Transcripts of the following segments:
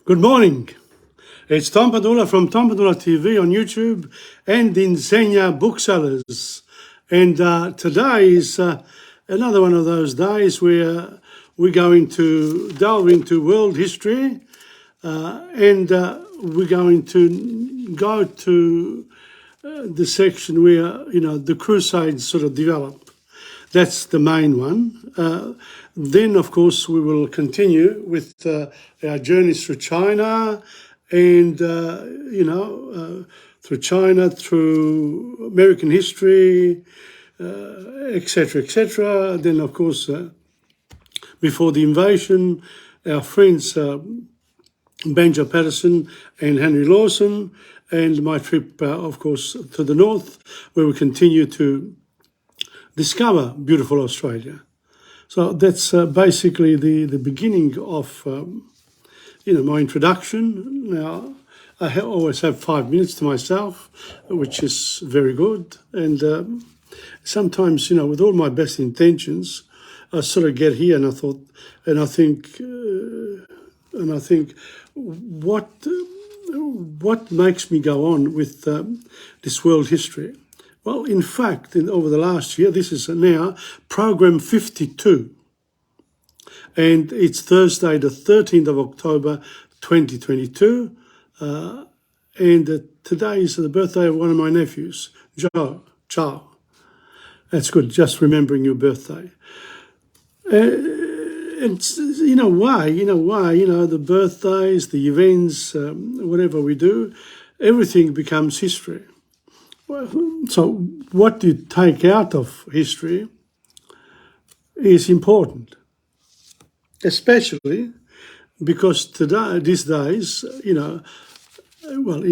Good morning. It's Tom Padula from TomPadulaTV on YouTube and Insegna Booksellers. And today is another one of those days where we're going to delve into world history and we're going to go to the section where, the Crusades sort of develop. That's the main one. Then, of course, we will continue with our journeys through China and, through China, through American history, etc., etc. Then, of course, before the invasion, our friends Benja Patterson and Henry Lawson, and my trip, of course, to the north, where we continue to discover beautiful Australia. So that's basically the beginning of, my introduction. Now, I always have 5 minutes to myself, which is very good. And sometimes, with all my best intentions, I sort of get here and I think, what makes me go on with this world history? Well, in fact, over the last year, this is now program 52, and it's Thursday, the 13th of October, 2022, and today is the birthday of one of my nephews, Chow. That's good, just remembering your birthday. And why, the birthdays, the events, whatever we do, everything becomes history. Well, so what you take out of history is important, especially because these days, in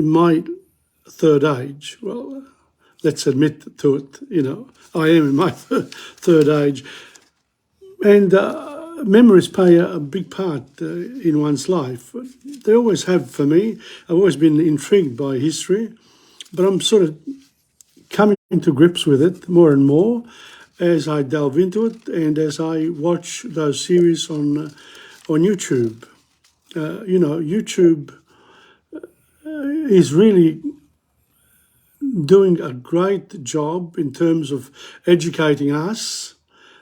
my third age, well, let's admit to it, I am in my third age, and memories play a big part in one's life. They always have for me. I've always been intrigued by history, but I'm sort of coming to grips with it more and more as I delve into it and as I watch those series on YouTube. YouTube is really doing a great job in terms of educating us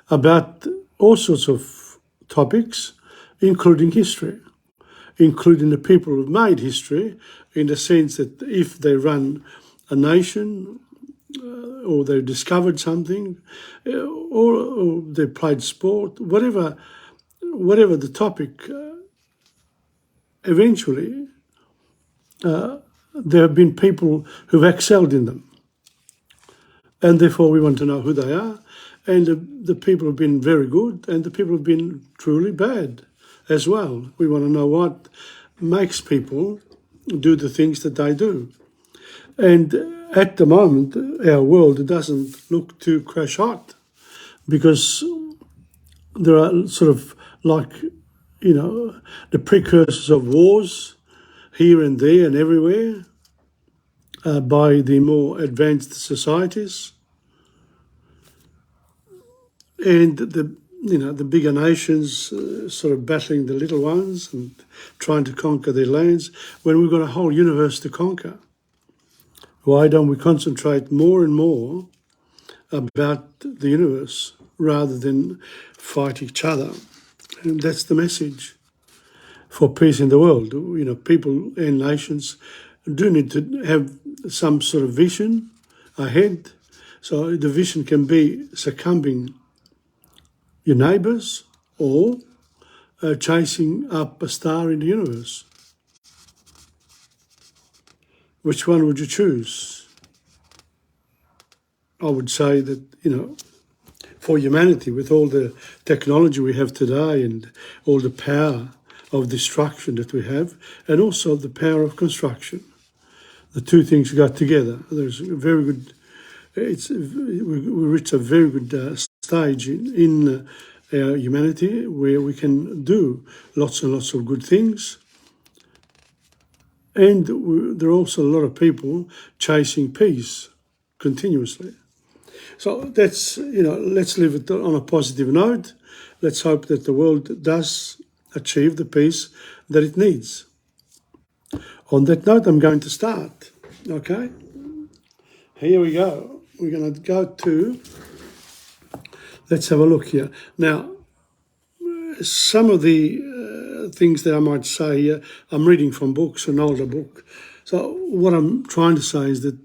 about all sorts of topics, including history, including the people who've made history, in the sense that if they run a nation, or they've discovered something, or they played sport, whatever the topic, eventually there have been people who've excelled in them. And therefore we want to know who they are. And the people have been very good and the people have been truly bad as well. We want to know what makes people do the things that they do. And at the moment, our world doesn't look too crash hot because there are sort of the precursors of wars here and there and everywhere by the more advanced societies. And the bigger nations sort of battling the little ones and trying to conquer their lands when we've got a whole universe to conquer. Why don't we concentrate more and more about the universe rather than fight each other? And that's the message for peace in the world. People and nations do need to have some sort of vision ahead. So the vision can be succumbing your neighbours or chasing up a star in the universe. Which one would you choose? I would say that, for humanity, with all the technology we have today and all the power of destruction that we have, and also the power of construction, the two things got together. There's a very good, we reach a very good stage in our humanity where we can do lots and lots of good things. And there are also a lot of people chasing peace continuously. So that's, let's leave it on a positive note. Let's hope that the world does achieve the peace that it needs. on that note, I'm going to start. Okay, here we go. We're going to go to, let's have a look here. Now, some of the things that I might say here, I'm reading from books, an older book. So what I'm trying to say is that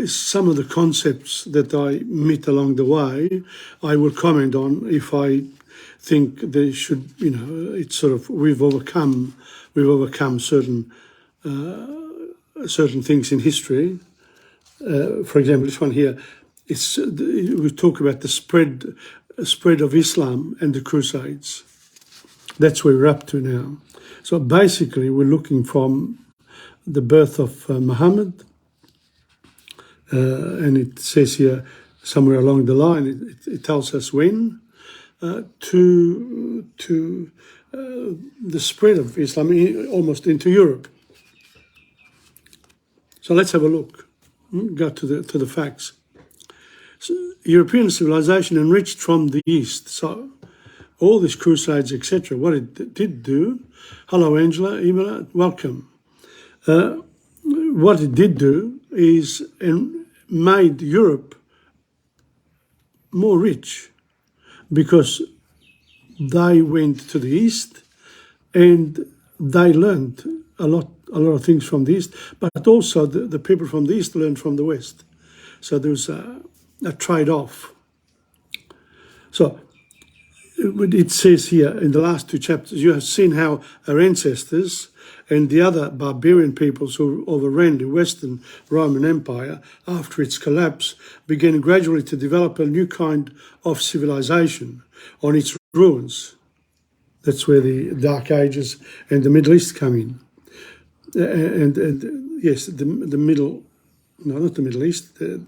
some of the concepts that I meet along the way, I will comment on if I think they should, it's sort of, we've overcome certain things in history. For example, this one here, we talk about the spread of Islam and the Crusades. That's where we're up to now. So basically, we're looking from the birth of Muhammad, and it says here somewhere along the line, it tells us when, to the spread of Islam almost into Europe. So let's have a look. Go to the facts. So, European civilization enriched from the East. So all these crusades, etc., what it did do, hello Angela, Imola, welcome. What it did do is made Europe more rich, because they went to the East and they learned a lot of things from the East, but also the people from the East learned from the West. So there was a trade-off. So it says here in the last two chapters, you have seen how our ancestors and the other barbarian peoples who overran the Western Roman Empire after its collapse began gradually to develop a new kind of civilization on its ruins. That's where the Dark Ages and the Middle East come in. And yes, the Middle, no, not the Middle East, the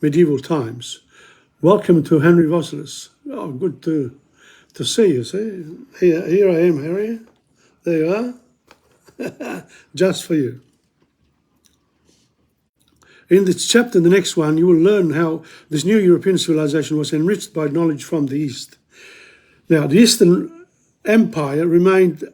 medieval times. Welcome to Henry Vossilis. Oh, good to see you, see? Here I am, Harry. There you are. Just for you. In this chapter, the next one, you will learn how this new European civilization was enriched by knowledge from the East. Now, the Eastern Empire remained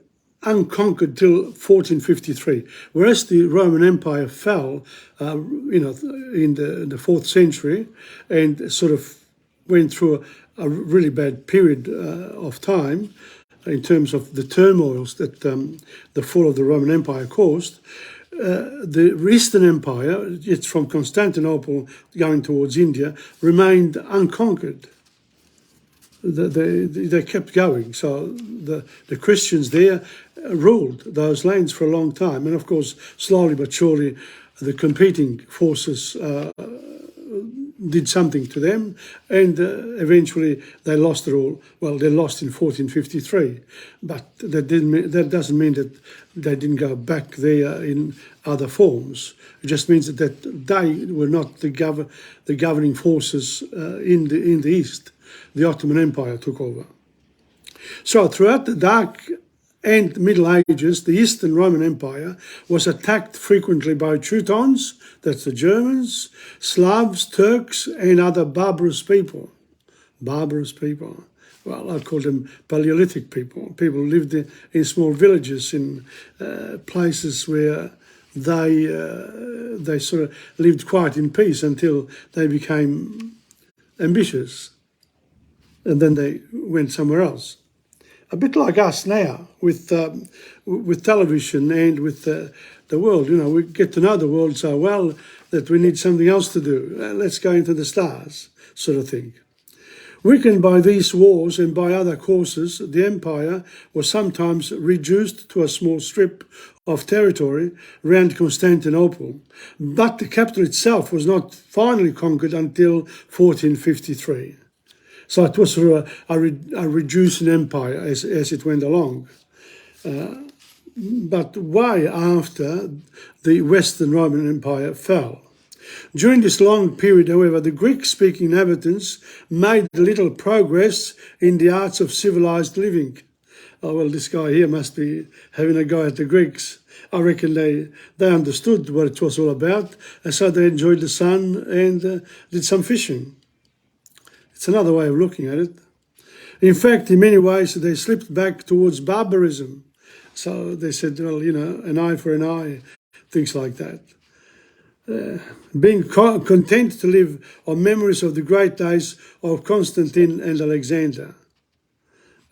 unconquered till 1453, whereas the Roman Empire fell, in the 4th century, and sort of went through a really bad period of time in terms of the turmoils that the fall of the Roman Empire caused. The Eastern Empire, it's from Constantinople going towards India, remained unconquered. They kept going. So the Christians there ruled those lands for a long time. And of course, slowly but surely, the competing forces did something to them, and eventually they lost it all. Well, they lost in 1453, but that doesn't mean that they didn't go back there in other forms. It just means that they were not the governing forces in the East. The Ottoman Empire took over. So throughout the Dark and Middle Ages, the Eastern Roman Empire was attacked frequently by Teutons, that's the Germans, Slavs, Turks, and other barbarous people. Barbarous people. Well, I call them Paleolithic people. People who lived in small villages, in places where they sort of lived quite in peace until they became ambitious. And then they went somewhere else. A bit like us now with television and with the world. We get to know the world so well that we need something else to do. Let's go into the stars, sort of thing. Weakened by these wars and by other causes, the empire was sometimes reduced to a small strip of territory around Constantinople, but the capital itself was not finally conquered until 1453. So it was sort of a reducing empire as it went along. But way after the Western Roman Empire fell. During this long period, however, the Greek-speaking inhabitants made little progress in the arts of civilized living. Oh, well, this guy here must be having a go at the Greeks. I reckon they understood what it was all about, and so they enjoyed the sun and did some fishing. It's another way of looking at it. In fact, in many ways, they slipped back towards barbarism So they said, well, an eye for an eye, things like that. Being content to live on memories of the great days of Constantine and Alexander.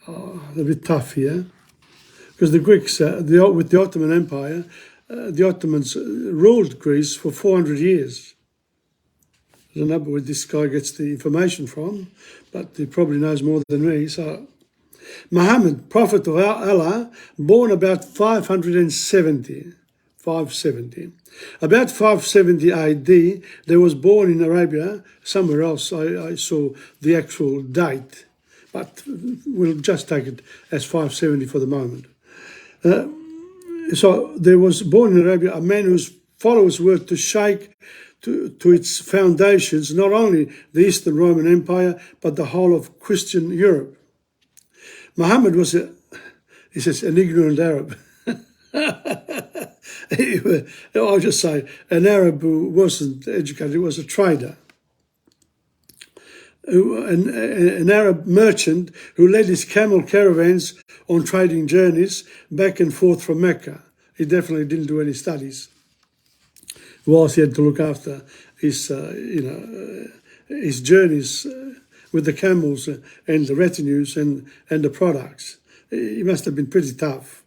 A bit tough here, because the Greeks, with the Ottoman Empire, the Ottomans ruled Greece for 400 years. I don't know where this guy gets the information from, but he probably knows more than me. So, Muhammad, prophet of Allah, born about 570. About 570 AD, there was born in Arabia. Somewhere else I saw the actual date, but we'll just take it as 570 for the moment. So there was born in Arabia a man whose followers were to shake to its foundations not only the Eastern Roman Empire, but the whole of Christian Europe. Muhammad was, he says, an ignorant Arab. I'll just say, an Arab who wasn't educated, he was a trader. An Arab merchant who led his camel caravans on trading journeys back and forth from Mecca. He definitely didn't do any studies, whilst he had to look after his, his journeys with the camels and the retinues and the products. He must have been pretty tough.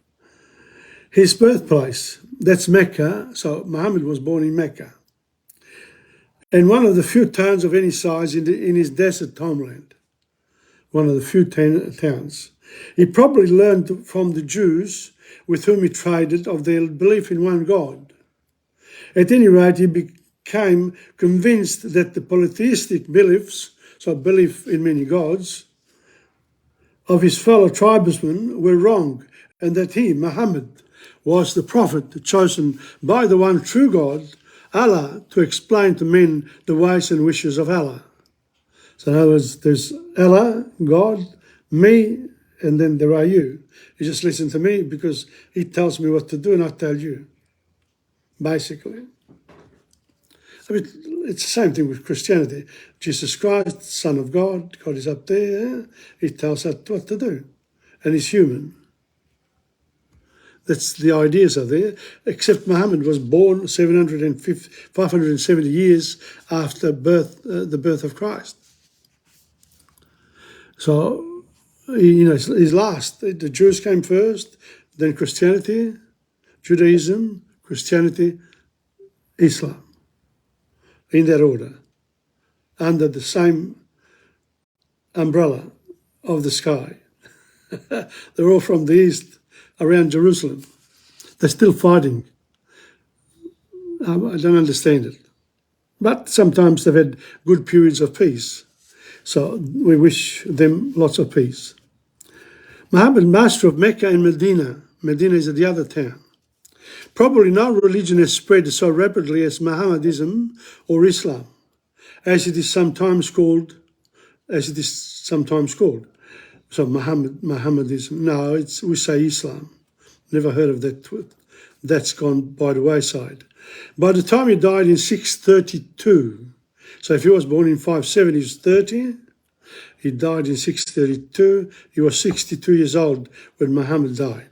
His birthplace, that's Mecca, so Muhammad was born in Mecca. And one of the few towns of any size in his desert homeland. One of the few towns. He probably learned from the Jews with whom he traded of their belief in one God. At any rate, he became convinced that the polytheistic beliefs, so belief in many gods, of his fellow tribesmen were wrong, and that he, Muhammad, was the prophet chosen by the one true God, Allah, to explain to men the ways and wishes of Allah. So in other words, there's Allah, God, me, and then there are you. You just listen to me because he tells me what to do and I tell you, basically. I mean, it's the same thing with Christianity. Jesus Christ, Son of God, God is up there, he tells us what to do, and he's human. That's the ideas are there, except Muhammad was born 570 years after the birth of Christ. So, he's last. The Jews came first, then Christianity, Judaism, Christianity, Islam, in that order, under the same umbrella of the sky. They're all from the east, around Jerusalem. They're still fighting. I don't understand it. But sometimes they've had good periods of peace. So we wish them lots of peace. Muhammad, master of Mecca and Medina. Medina is the other town. Probably no religion has spread so rapidly as Mohammedanism or Islam, as it is sometimes called. So Mohammedanism. No, we say Islam. Never heard of that. That's gone by the wayside. By the time he died in 632, so if he was born in 570, he was 30. He died in 632. He was 62 years old when Muhammad died.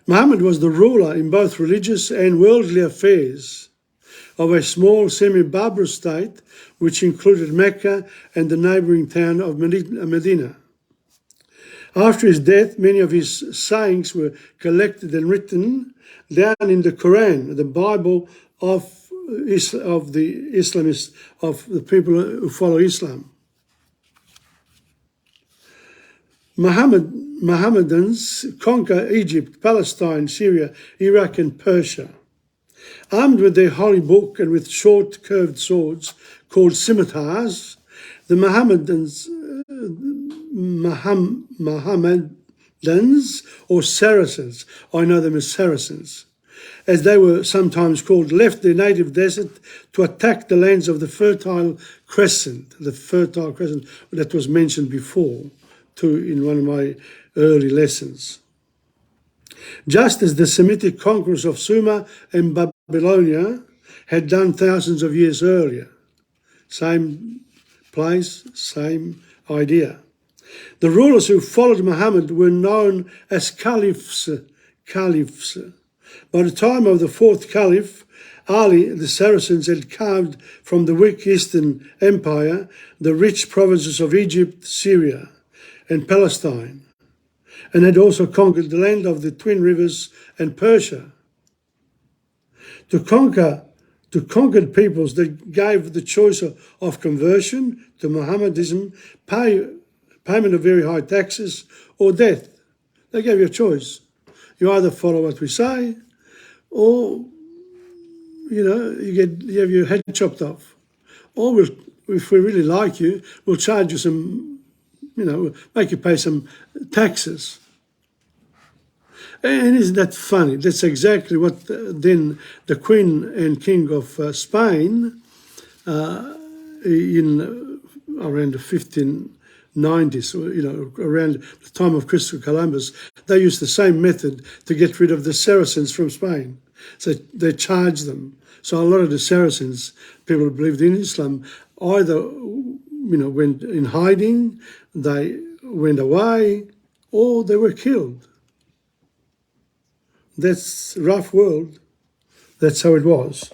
Muhammad was the ruler in both religious and worldly affairs of a small semi-barbarous state which included Mecca and the neighbouring town of Medina. After his death, many of his sayings were collected and written down in the Quran, the Bible of the Islamists, of the people who follow Islam. Mohammedans conquer Egypt, Palestine, Syria, Iraq and Persia. Armed with their holy book and with short curved swords called scimitars, the Mohammedans or Saracens, I know them as Saracens, as they were sometimes called, left their native desert to attack the lands of the Fertile Crescent that was mentioned before in one of my early lessons. Just as the Semitic conquerors of Sumer and Babylonia had done thousands of years earlier. Same place, same idea. The rulers who followed Muhammad were known as caliphs. By the time of the fourth caliph, Ali, the Saracens had carved from the weak Eastern Empire the rich provinces of Egypt, Syria, and Palestine, and had also conquered the land of the Twin Rivers and Persia. To conquered peoples, they gave the choice of conversion to Mohammedanism, payment of very high taxes, or death. They gave you a choice. You either follow what we say, or you have your head chopped off, or if we really like you, we'll charge you some, make you pay some taxes. And isn't that funny? That's exactly what then the Queen and King of Spain in around the 1590s, around the time of Christopher Columbus, they used the same method to get rid of the Saracens from Spain. So they charged them. So a lot of the Saracens, people who believed in Islam, either went in hiding, they went away, or they were killed. That's a rough world. That's how it was.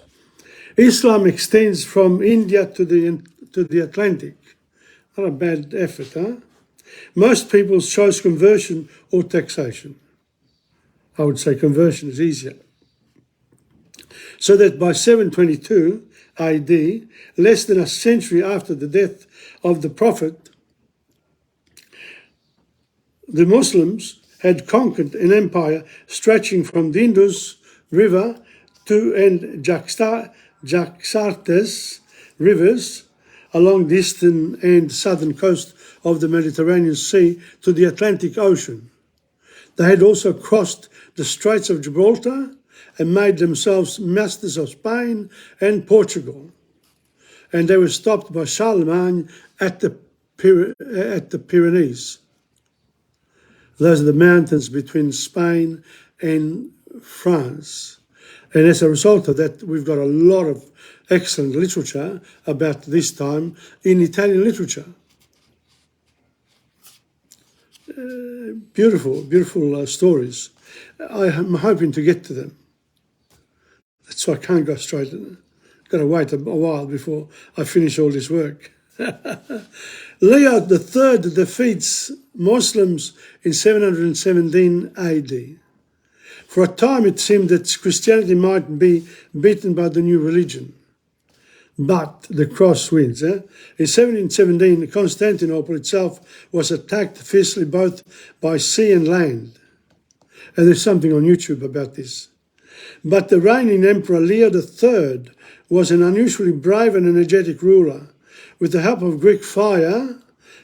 Islam extends from India to the Atlantic. Not a bad effort, huh? Most people chose conversion or taxation. I would say conversion is easier. So that by 722 AD, less than a century after the death of the Prophet, the Muslims had conquered an empire stretching from the Indus River and Jaxartes rivers along the eastern and southern coast of the Mediterranean Sea to the Atlantic Ocean. They had also crossed the Straits of Gibraltar and made themselves masters of Spain and Portugal. And they were stopped by Charlemagne at the Pyrenees. Those are the mountains between Spain and France. And as a result of that, we've got a lot of excellent literature about this time in Italian literature. Beautiful stories. I am hoping to get to them. So I can't go straight. Got to wait a while before I finish all this work. Leo III defeats Muslims in 717 AD. For a time it seemed that Christianity might be beaten by the new religion. But the cross wins. In 1717, Constantinople itself was attacked fiercely both by sea and land. And there's something on YouTube about this. But the reigning Emperor Leo III was an unusually brave and energetic ruler. With the help of Greek fire,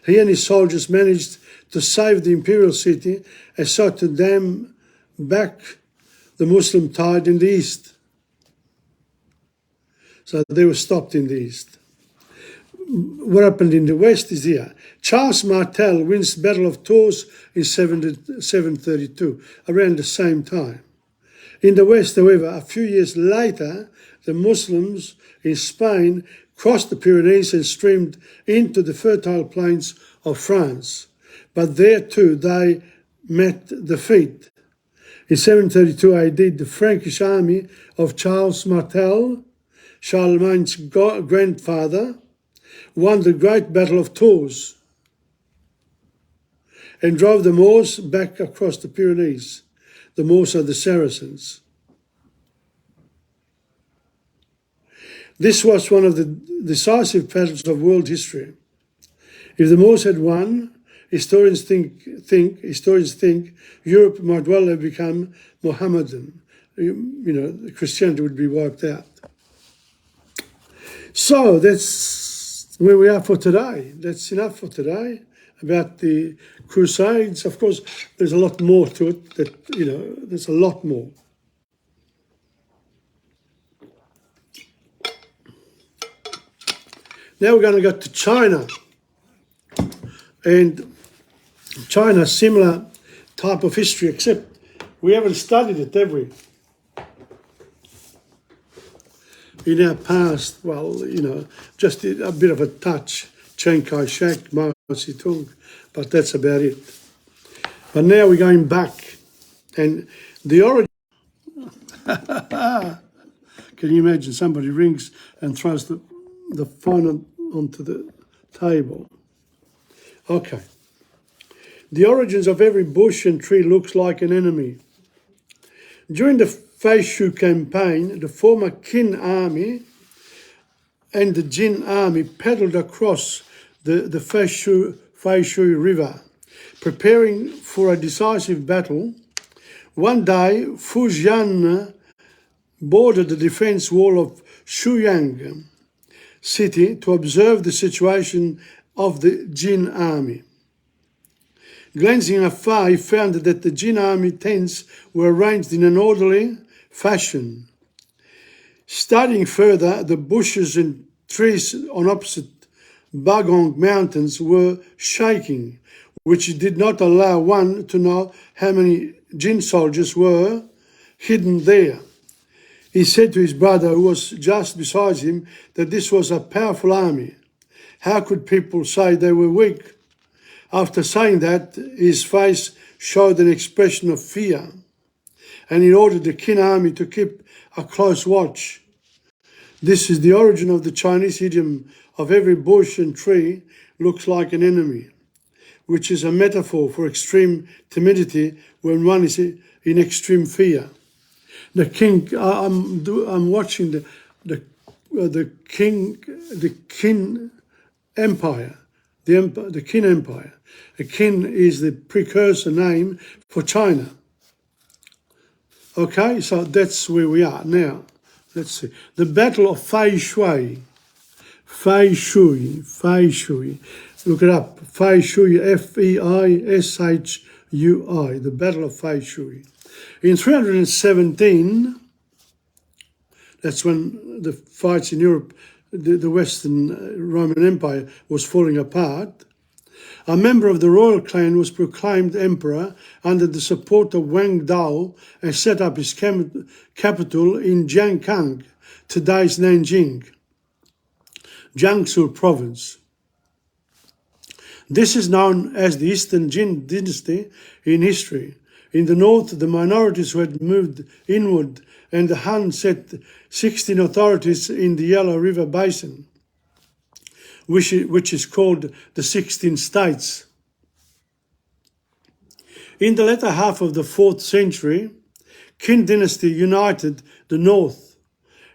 he and his soldiers managed to save the imperial city and sought to dam back the Muslim tide in the east. So they were stopped in the east. What happened in the west is here. Charles Martel wins the Battle of Tours in 732, around the same time. In the west, however, a few years later, the Muslims in Spain crossed the Pyrenees and streamed into the fertile plains of France. But there too they met defeat. In 732 AD, the Frankish army of Charles Martel, Charlemagne's grandfather, won the great Battle of Tours and drove the Moors back across the Pyrenees. The Moors are the Saracens. This was one of the decisive battles of world history. If the Moors had won, historians think Europe might well have become Mohammedan. Christianity would be wiped out. So that's where we are for today. That's enough for today about the Crusades. Of course, there's a lot more to it. There's a lot more. Now we're going to go to China. And China, similar type of history, except we haven't studied it, have we? In our past, just a bit of a touch. Chiang Kai-shek, Mao Tung, but that's about it. But now we're going back, and the origin. Can you imagine somebody rings and throws the phone onto the table? Okay. The origins of every bush and tree looks like an enemy. During the Faishu campaign, the former Qin army and the Jin army paddled across the Faishu River, preparing for a decisive battle. One day, Fujian boarded the defense wall of Shuyang city to observe the situation of the Jin army. Glancing afar, he found that the Jin army tents were arranged in an orderly fashion. Studying further, the bushes and trees on opposite Bagong mountains were shaking, which did not allow one to know how many Jin soldiers were hidden there. He said to his brother, who was just beside him, that this was a powerful army. How could people say they were weak? After saying that, his face showed an expression of fear, and he ordered the Qin army to keep a close watch. This is the origin of the Chinese idiom of every bush and tree looks like an enemy, which is a metaphor for extreme timidity when one is in extreme fear. The king, I'm watching the Qin Empire, the Qin Empire. The Qin is the precursor name for China. Okay, so that's where we are now. Let's see. The Battle of Faishui. Look it up. Faishui, Feishui. The Battle of Faishui. In 317, that's when the fights in Europe, the Western Roman Empire was falling apart. A member of the royal clan was proclaimed emperor under the support of Wang Dao and set up his capital in Jiangkang, today's Nanjing, Jiangsu province. This is known as the Eastern Jin dynasty in history. In the north, the minorities who had moved inward, and the Han set 16 authorities in the Yellow River Basin, which is called the 16 States. In the latter half of the 4th century, Qin dynasty united the north.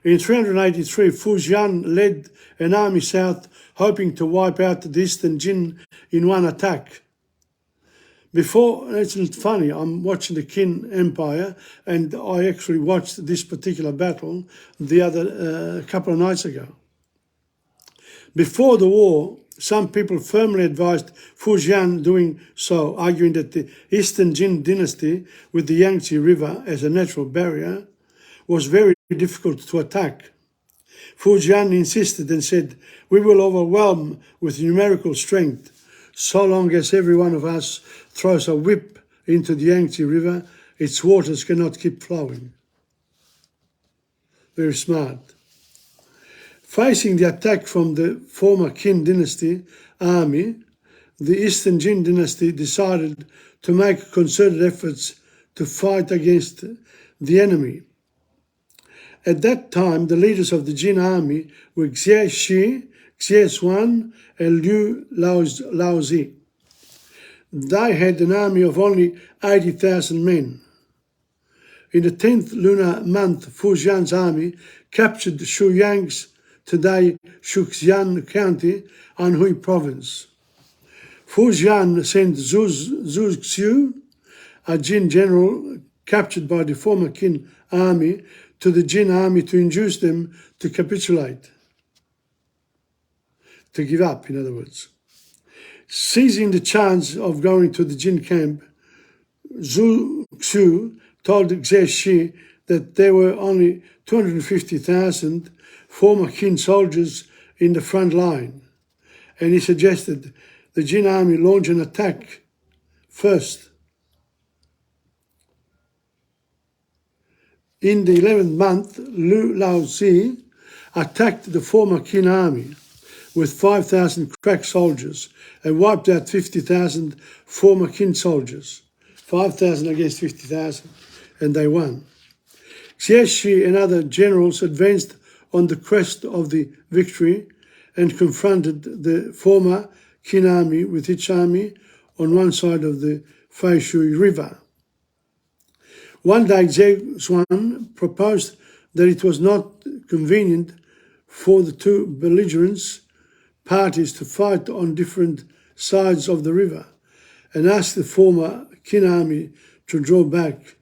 In 383, Fujian led an army south, hoping to wipe out the Eastern Jin in one attack. It's funny, I'm watching the Qin Empire, and I actually watched this particular battle a couple of nights ago. Before the war, some people firmly advised Fujian doing so, arguing that the Eastern Jin dynasty, with the Yangtze River as a natural barrier, was very difficult to attack. Fujian insisted and said, "We will overwhelm with numerical strength. So long as every one of us throws a whip into the Yangtze River, its waters cannot keep flowing." Very smart. Facing the attack from the former Qin dynasty army, the Eastern Jin dynasty decided to make concerted efforts to fight against the enemy. At that time, the leaders of the Jin army were Xie Shi, Xie Xuan, and Liu Laozi. They had an army of only 80,000 men. In the 10th lunar month, Fujian's army captured Shuyang's, today Shuxian County, Anhui province. Fujian sent Zhu Xiu, a Jin general captured by the former Qin army, to the Jin army to induce them to capitulate, to give up, in other words. Seizing the chance of going to the Jin camp, Zhu Xiu told Xie Shi that there were only 250,000 former Qin soldiers in the front line, and he suggested the Jin army launch an attack first. In the 11th month, Liu Laozi attacked the former Qin army. with 5,000 crack soldiers and wiped out 50,000 former Qin soldiers. 5,000 against 50,000, and they won. Xie and other generals advanced on the crest of the victory and confronted the former Qin army with its army on one side of the Feishui River. One day Xie Xuan proposed that it was not convenient for the two belligerent parties to fight on different sides of the river and asked the former Qin army to draw back.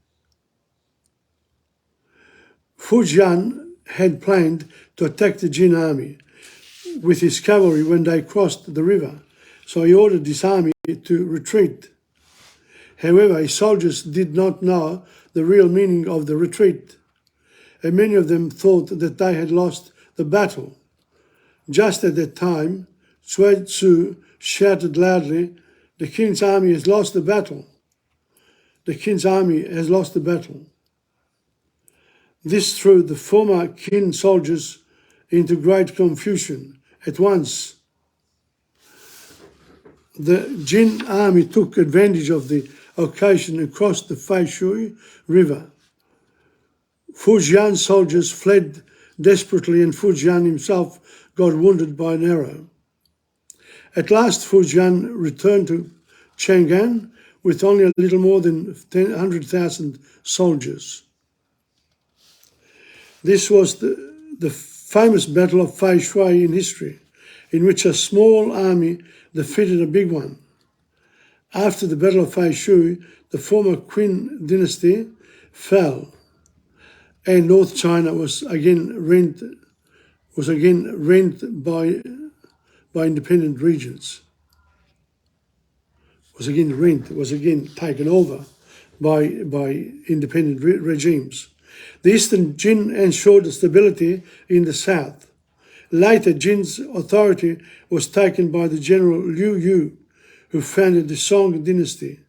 Fujian had planned to attack the Jin army with his cavalry when they crossed the river, so he ordered his army to retreat. However, his soldiers did not know the real meaning of the retreat, and many of them thought that they had lost the battle. Just at that time, Cui Tzu shouted loudly, "The king's army has lost the battle. The king's army has lost the battle." This threw the former Qin soldiers into great confusion. At once, the Jin army took advantage of the occasion and crossed the Feishui River. Fujian's soldiers fled desperately, and Fujian himself got wounded by an arrow. At last, Fujian returned to Chang'an with only a little more than 100,000 soldiers. This was the famous Battle of Feishui in history, in which a small army defeated a big one. After the Battle of Feishui, the former Qin dynasty fell, and North China was again rent by independent regions. Was again taken over by independent regimes. The Eastern Jin ensured stability in the south. Later, Jin's authority was taken by the general Liu Yu, who founded the Song dynasty.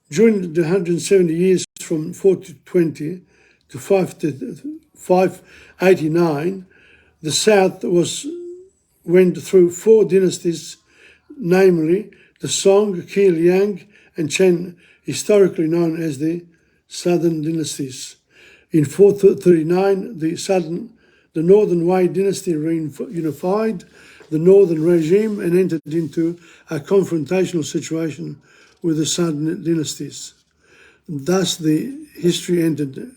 During the 170 years from 420 to 589, the south went through four dynasties, namely the Song, Qi, Liang, and Chen, historically known as the Southern dynasties. In 439, the Northern Wei dynasty unified the northern regime and entered into a confrontational situation with the Southern dynasties. Thus, the history entered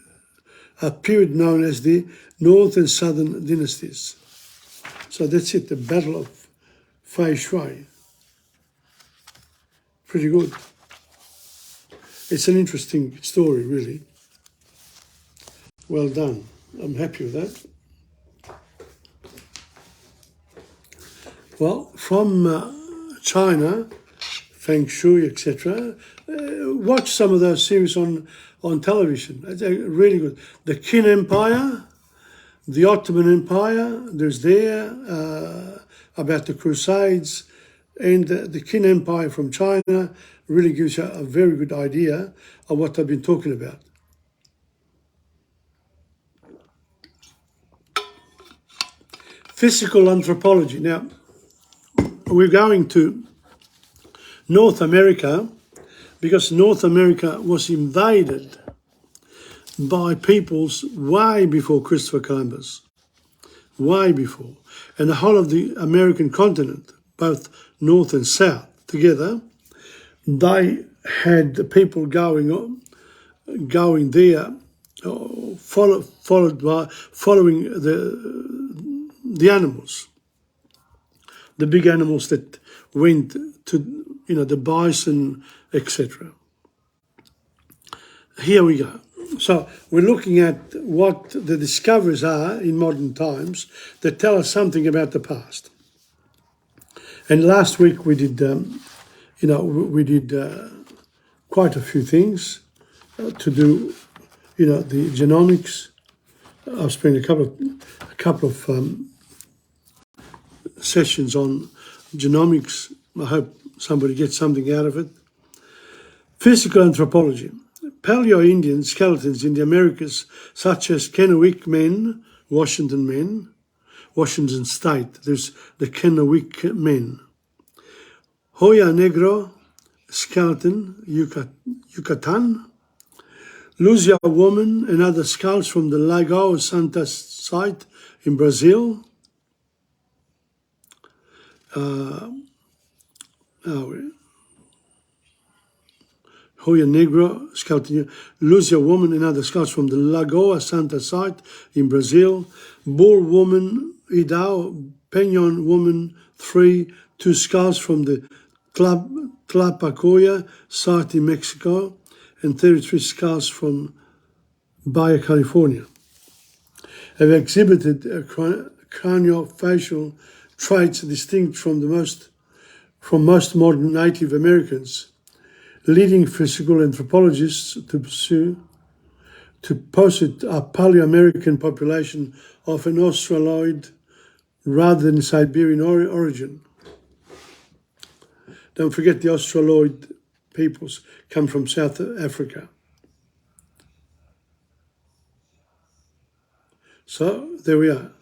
a period known as the North and Southern dynasties. So that's it, the Battle of Feishui. Pretty good. It's an interesting story, really. Well done. I'm happy with that. Well, from China, Feng Shui, etc., watch some of those series on television. It's really good. The Qin Empire, the Ottoman Empire, there's about the Crusades, and the Qin Empire from China really gives you a very good idea of what I've been talking about. Physical anthropology. Now, we're going to North America because North America was invaded by peoples way before Christopher Columbus, way before. And the whole of the American continent, both North and South together, they had the people going there, following the animals, the big animals that went to, the bison, etc. Here we go. So we're looking at what the discoveries are in modern times that tell us something about the past. And last week we did, quite a few things to do, the genomics. I've spent a couple of sessions on genomics. I hope somebody gets something out of it. Physical anthropology. Paleo-Indian skeletons in the Americas, such as Kennewick men, Washington men, Washington State. There's the Kennewick men. Hoya Negro, skeleton, Yucatan. Luzia woman and other skulls from the Lagoa Santa site in Brazil. Hoya Negro, skeleton, Luzia woman and other skulls from the Lagoa Santa site in Brazil. Bull woman, Idao, Peñon woman, 3, 2 skulls from the Tlapacoya site in Mexico, and 33 skulls from Baja California, have exhibited craniofacial traits distinct from most modern Native Americans, leading physical anthropologists to posit a Paleo-American population of an Australoid rather than Siberian origin. Don't forget the Australoid peoples come from South Africa. So there we are.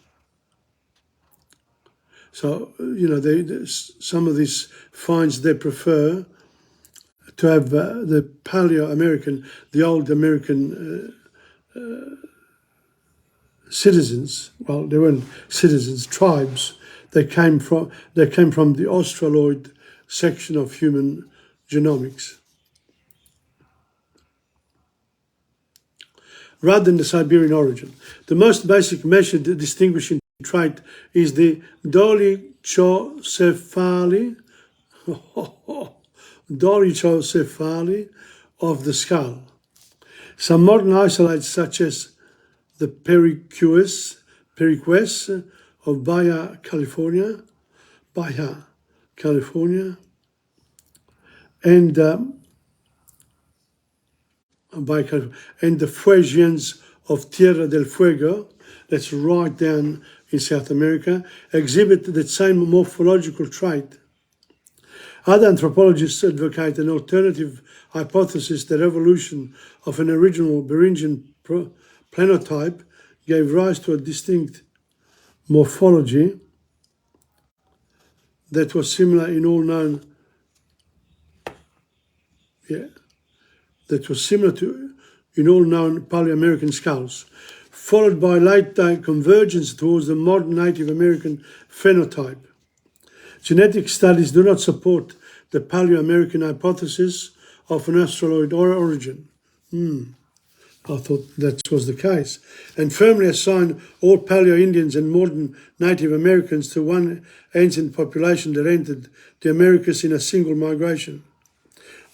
So, you know, some of these finds they prefer to have the Paleo-American, the old American citizens. Well, they weren't citizens, tribes. They came from the Australoid section of human genomics, rather than the Siberian origin. The most basic measured distinguishing trait is the dolichocephaly, dolichocephaly of the skull. Some modern isolates, such as the periquus of Baja California, and the Fuegians of Tierra del Fuego, that's right down in South America, exhibit the same morphological trait. Other anthropologists advocate an alternative hypothesis that evolution of an original Beringian planotype gave rise to a distinct morphology that was similar in all known Paleo-American skulls, followed by late-day convergence towards the modern Native American phenotype. Genetic studies do not support the Paleo-American hypothesis of an Australoid origin. I thought that was the case, and firmly assign all Paleo-Indians and modern Native Americans to one ancient population that entered the Americas in a single migration.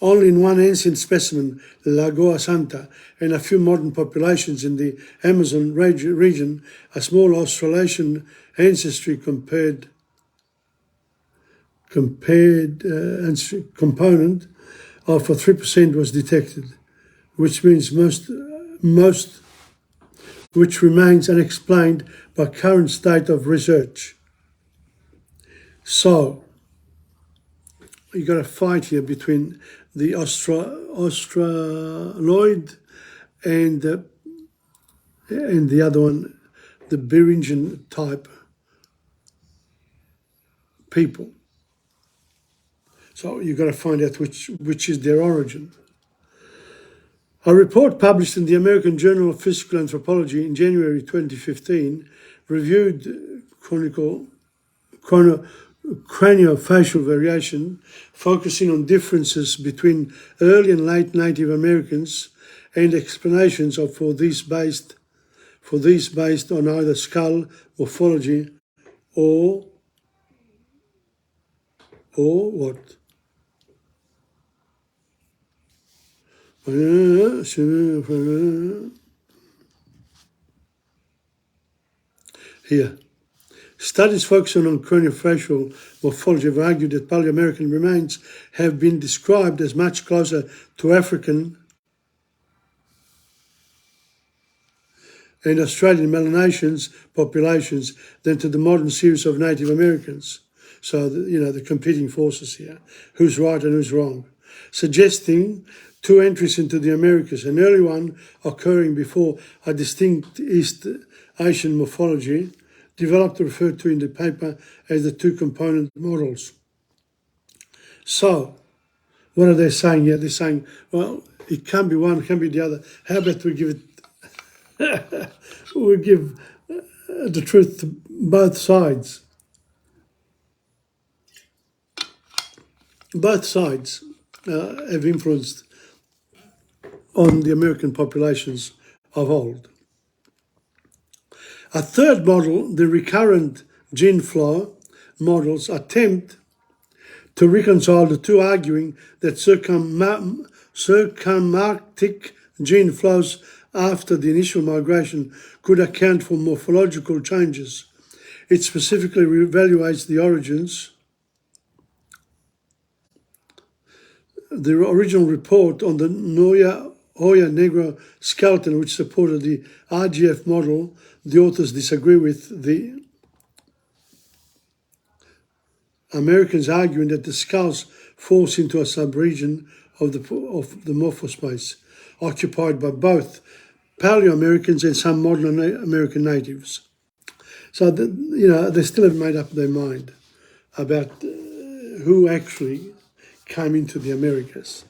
Only in one ancient specimen, Lagoa Santa, and a few modern populations in the Amazon region, a small Australasian ancestry component of 3% was detected, which means which remains unexplained by current state of research. So you got a fight here between the Australoid and the other one, the Beringian type people. So you got to find out which is their origin. A report published in the American Journal of Physical Anthropology in January 2015 reviewed craniofacial variation, focusing on differences between early and late Native Americans and explanations for these based on either skull morphology or what? Here. Studies focusing on craniofacial morphology have argued that Paleo-American remains have been described as much closer to African and Australian Melanesians populations than to the modern series of Native Americans. So, the competing forces here, who's right and who's wrong, suggesting two entries into the Americas, an early one occurring before a distinct East Asian morphology, developed or referred to in the paper as the two-component models. So, what are they saying here? They're saying, well, it can't be one, it can't be the other. How about we give it, we give the truth to both sides. Both sides have influenced on the American populations of old. A third model, the recurrent gene flow models, attempt to reconcile the two, arguing that circumarctic gene flows after the initial migration could account for morphological changes. It specifically evaluates the origins. The original report on the Hoya negro skeleton, which supported the RGF model, the authors disagree with the Americans, arguing that the skulls falls into a subregion of the morphospace occupied by both Paleo-Americans and some modern American natives. So, they still haven't made up their mind about who actually came into the Americas.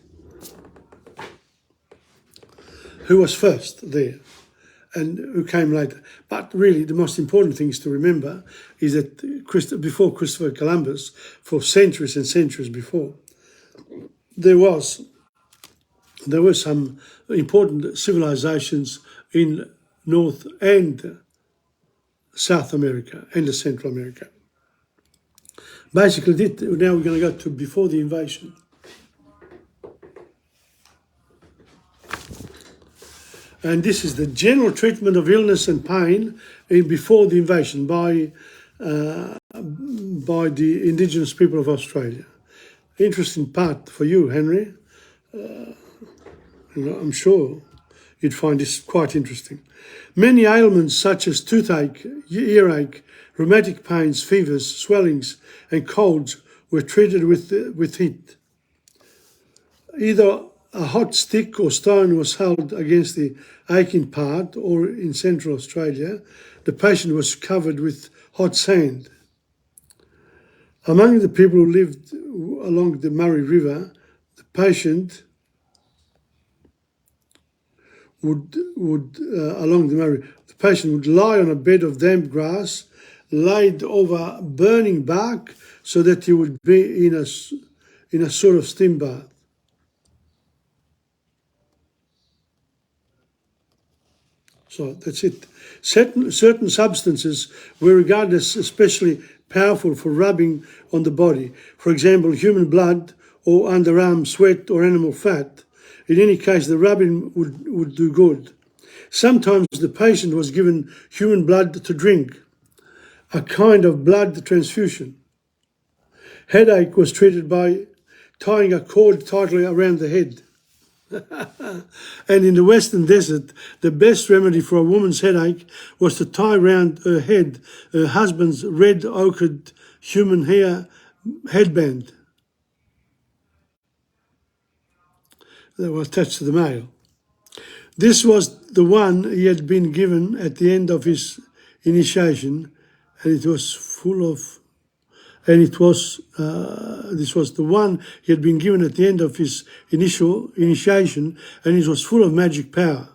Who was first there and who came later. But really, the most important things to remember is that before Christopher Columbus, for centuries and centuries before, there were some important civilizations in North and South America and Central America. Basically, now we're going to go to before the invasion. And this is the general treatment of illness and pain before the invasion by the indigenous people of Australia. Interesting part for you, Henry. I'm sure you'd find this quite interesting. Many ailments such as toothache, earache, rheumatic pains, fevers, swellings and colds were treated with heat. Either a hot stick or stone was held against the aching part, or in Central Australia, the patient was covered with hot sand. Among the people who lived along the Murray River, the patient would lie on a bed of damp grass, laid over burning bark, so that he would be in a sort of steam bath. So that's it. Certain substances were regarded as especially powerful for rubbing on the body. For example, human blood or underarm sweat or animal fat. In any case, the rubbing would do good. Sometimes the patient was given human blood to drink, a kind of blood transfusion. Headache was treated by tying a cord tightly around the head. And in the Western Desert, the best remedy for a woman's headache was to tie round her head her husband's red ochred human hair headband that was attached to the male. This was the one he had been given at the end of his initiation, and it was full of. This was the one he had been given at the end of his initial initiation, and it was full of magic power.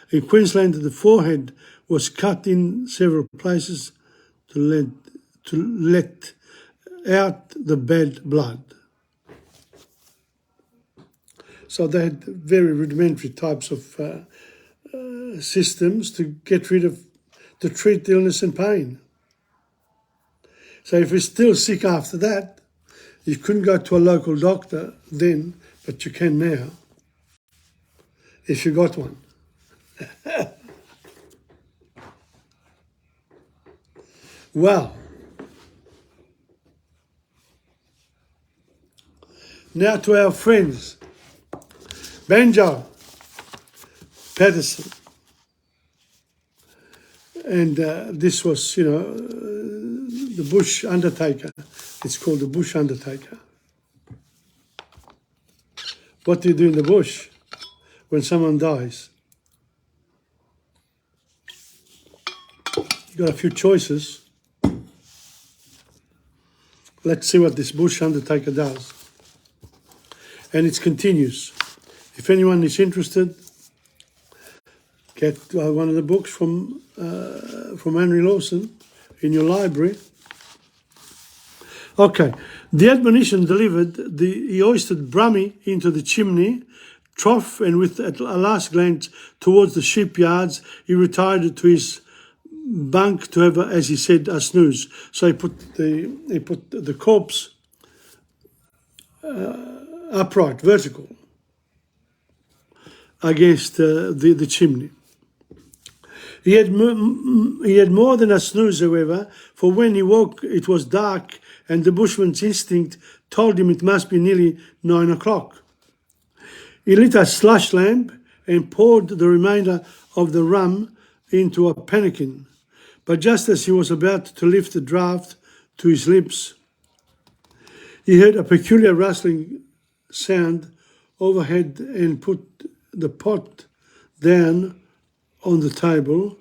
In Queensland, the forehead was cut in several places to let out the bad blood. So they had very rudimentary types of systems to treat illness and pain. So if you're still sick after that, you couldn't go to a local doctor then, but you can now, if you got one. Well, now to our friends, Banjo Patterson. And this was, the bush undertaker. It's called the bush undertaker. What do you do in the bush when someone dies? You got a few choices. let's see what this bush undertaker does. And it continues. If anyone is interested, get one of the books from Henry Lawson in your library. Okay, the admonition delivered, he hoisted Brummy into the chimney trough, and with a last glance towards the shipyards, he retired to his bunk to have, as he said, a snooze. So he put the corpse upright, vertical, against the chimney. He had more than a snooze, however, for when he woke it was dark, and the bushman's instinct told him it must be nearly 9 o'clock. He lit a slush lamp and poured the remainder of the rum into a pannikin, but just as he was about to lift the draught to his lips, he heard a peculiar rustling sound overhead and put the pot down on the table.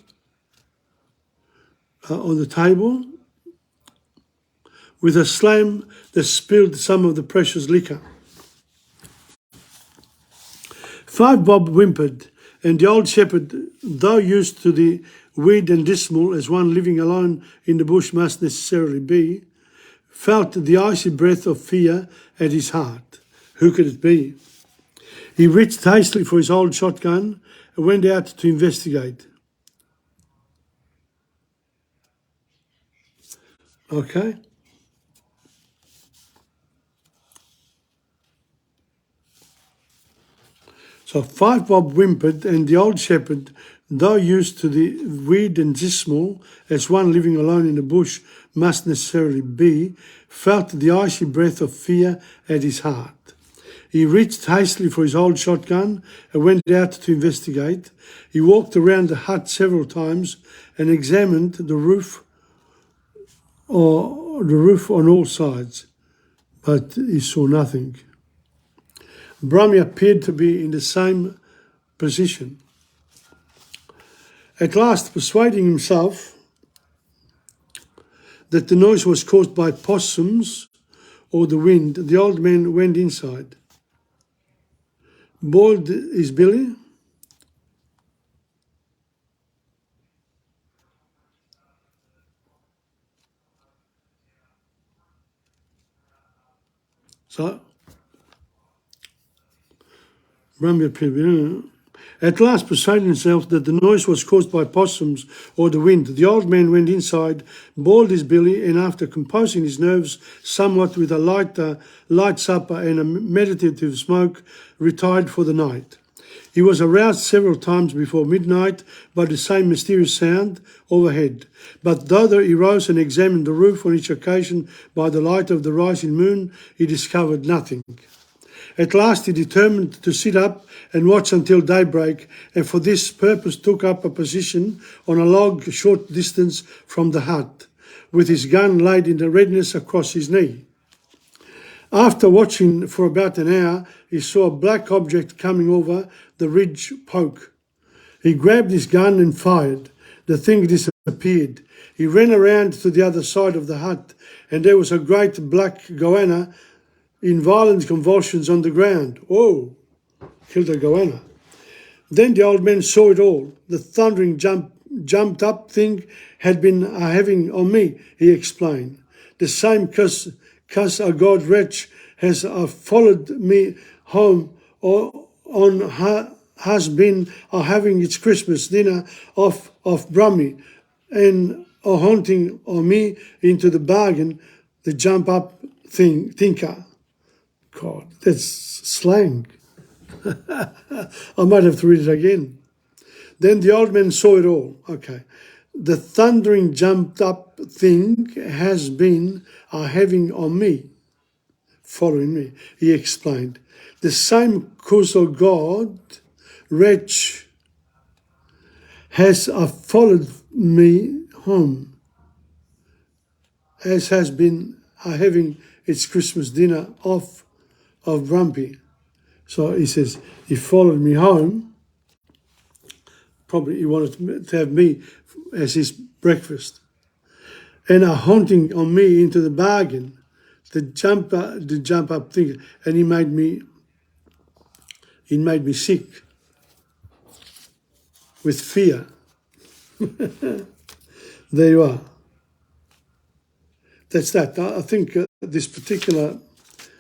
With a slam that spilled some of the precious liquor. 5 Bob whimpered, and the old shepherd, though used to the weird and dismal as one living alone in the bush must necessarily be, felt the icy breath of fear at his heart. Who could it be? He reached hastily for his old shotgun and went out to investigate. Okay. So 5 Bob whimpered, and the old shepherd, though used to the weird and dismal as one living alone in the bush must necessarily be, felt the icy breath of fear at his heart. He reached hastily for his old shotgun and went out to investigate. He walked around the hut several times and examined the roof on all sides, but he saw nothing. Brummy appeared to be in the same position. At last, persuading himself that the noise was caused by possums or the wind, the old man went inside, boiled his billy, At last, persuading himself that the noise was caused by possums or the wind, the old man went inside, boiled his billy, and after composing his nerves somewhat with a light supper and a meditative smoke, retired for the night. He was aroused several times before midnight by the same mysterious sound overhead, but though he rose and examined the roof on each occasion by the light of the rising moon, he discovered nothing. At last he determined to sit up and watch until daybreak, and for this purpose took up a position on a log a short distance from the hut, with his gun laid in readiness across his knee. After watching for about an hour, he saw a black object coming over the ridge poke. He grabbed his gun and fired. The thing disappeared. He ran around to the other side of the hut, and there was a great black goanna in violent convulsions on the ground. Whoa! Killed a goanna. Then the old man saw it all. The thundering jumped up thing had been having on me, he explained. The same cuss a god wretch has followed me home has been having its Christmas dinner off Brummy and haunting on me into the bargain, the jump up thinker. God, that's slang. I might have to read it again. Then the old man saw it all. Okay. The thundering jumped up thing has been having on me, following me, he explained. The same curse of God, wretch, has followed me home, as has been having its Christmas dinner off of Brumpy. So he says, he followed me home. Probably he wanted to have me as his breakfast. And haunting on me into the bargain, the jump up thing, and he made me sick with fear. There you are. That's that. I think this particular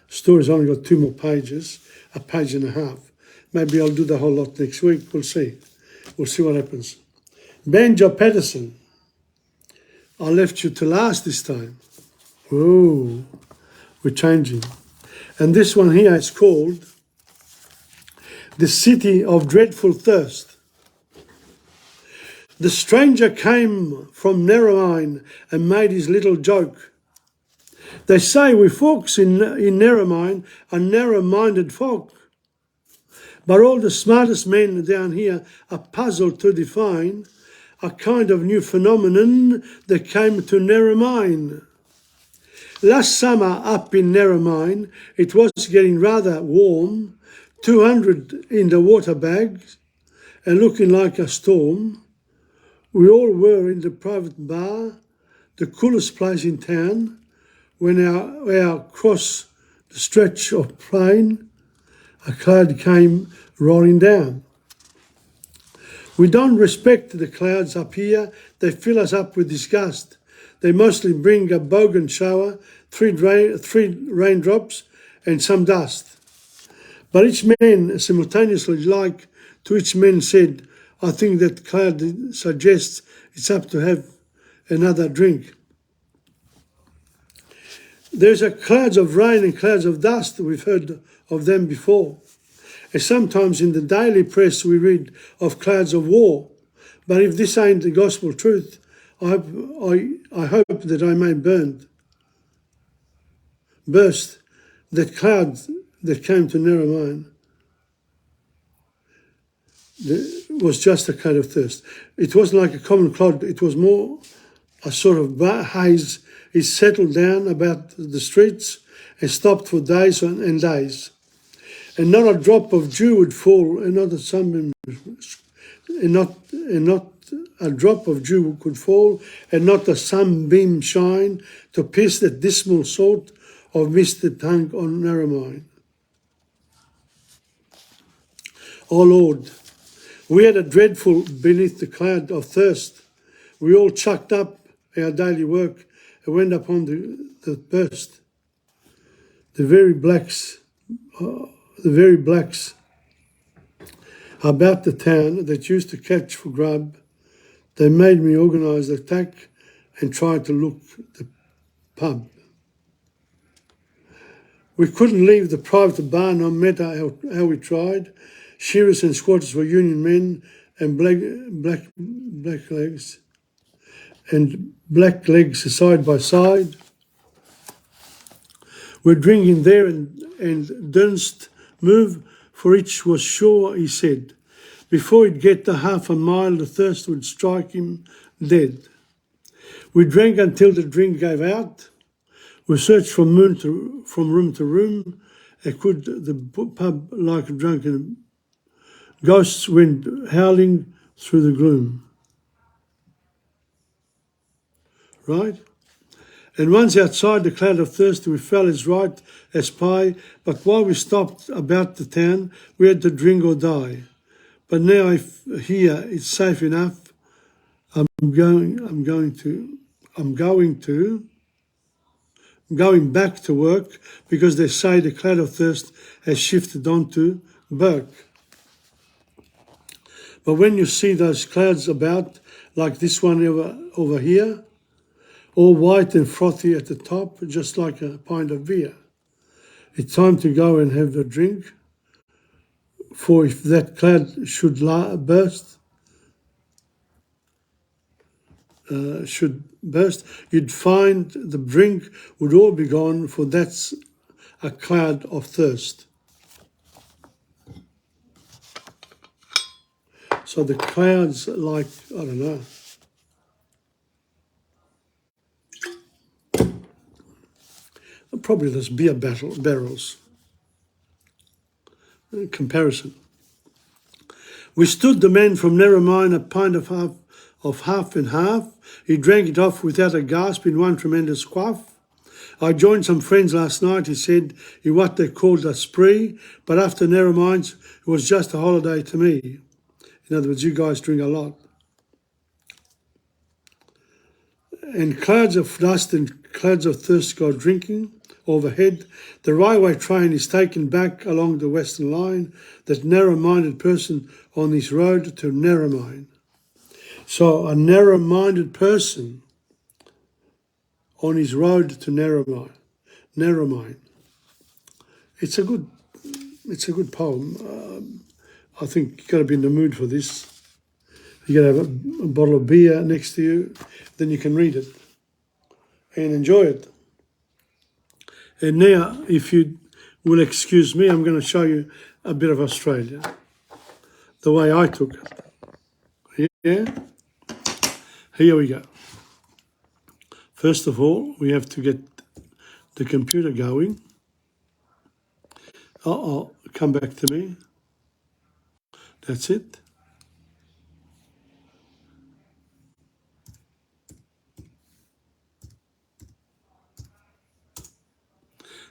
story's only got 2 more pages, a page and a half. Maybe I'll do the whole lot next week. We'll see. We'll see what happens. Banjo Patterson. I left you to last this time. Oh, we're changing. And this one here is called The City of Dreadful Thirst. The stranger came from Narromine and made his little joke. They say we folks in Narromine are narrow-minded folk. But all the smartest men down here are puzzled to define a kind of new phenomenon that came to Narromine. Last summer up in Narromine, it was getting rather warm, 200 in the water bags and looking like a storm. We all were in the private bar, the coolest place in town, when our across the stretch of plain, a cloud came rolling down. We don't respect the clouds up here. They fill us up with disgust. They mostly bring a bogan shower, 3 raindrops and some dust. But each man simultaneously, like to each man said, I think that cloud suggests it's up to have another drink. There's a clouds of rain and clouds of dust. We've heard of them before. And sometimes in the daily press we read of clouds of war. But if this ain't the gospel truth, I hope that I may burst that cloud that came to Narromine. Was just a kind of thirst. It wasn't like a common cloud. It was more a sort of haze. It settled down about the streets and stopped for days and days. And not a drop of dew would fall, and not a drop of dew could fall, and not a sunbeam shine to pierce that dismal sort of mist that hung on Narromine. Oh Lord, we had a dreadful beneath the cloud of thirst. We all chucked up our daily work and went upon the burst. The very blacks about the town that used to catch for grub, they made me organise the attack and try to look the pub. We couldn't leave the private bar no matter how we tried. Shearers and squatters were union men and black legs side by side. We're drinking there and Dunst move, for each was sure, he said. Before he'd get to half a mile, the thirst would strike him dead. We drank until the drink gave out. We searched from room to room, and could the pub like a drunken ghosts went howling through the gloom. Right? And once outside the cloud of thirst, we fell as right as pie. But while we stopped about the town, we had to drink or die. But now if here it's safe enough, I'm going back to work because they say the cloud of thirst has shifted onto Burke. But when you see those clouds about, like this one over here, all white and frothy at the top, just like a pint of beer, it's time to go and have a drink. For if that cloud should burst, you'd find the drink would all be gone, for that's a cloud of thirst. So the clouds, like, I don't know. Probably those beer barrels. In comparison. We stood the man from Narromine a pint of half and half. He drank it off without a gasp in one tremendous quaff. I joined some friends last night, he said, in what they called a spree, but after Narrow Minds, it was just a holiday to me. In other words, you guys drink a lot. And clouds of dust and clouds of thirst go drinking overhead. The railway train is taken back along the Western Line, that narrow-minded person on his road to Narromine. So a narrow-minded person on his road to Narromine. It's a good poem. I think you've got to be in the mood for this. You got to have a bottle of beer next to you, then you can read it and enjoy it. And now, if you will excuse me, I'm going to show you a bit of Australia, the way I took it. Yeah? Here we go. First of all, we have to get the computer going. Come back to me. That's it.